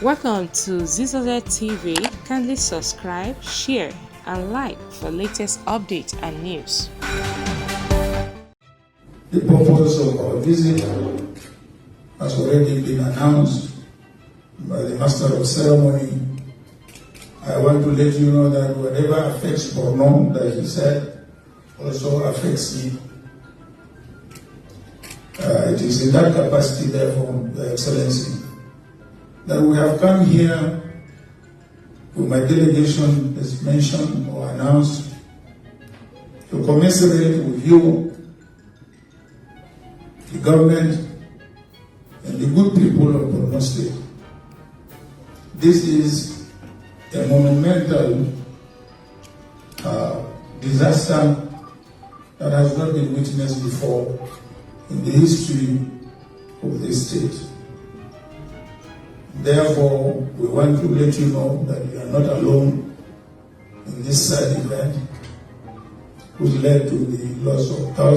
Welcome to Zisodel TV. Kindly subscribe, share, and like for latest updates and news. The purpose of our visit has already been announced by the Master of Ceremony. I want to let you know that whatever affects Borno, that he said, also affects me. It is in that capacity, therefore, Your Excellency, that we have come here with my delegation, as mentioned or announced, to commiserate with you, the government, and the good people of Borno State. This is a monumental disaster that has not been witnessed before in the history of this state. Therefore, we want to let you know that you are not alone in this sad event, which led to the loss of thousands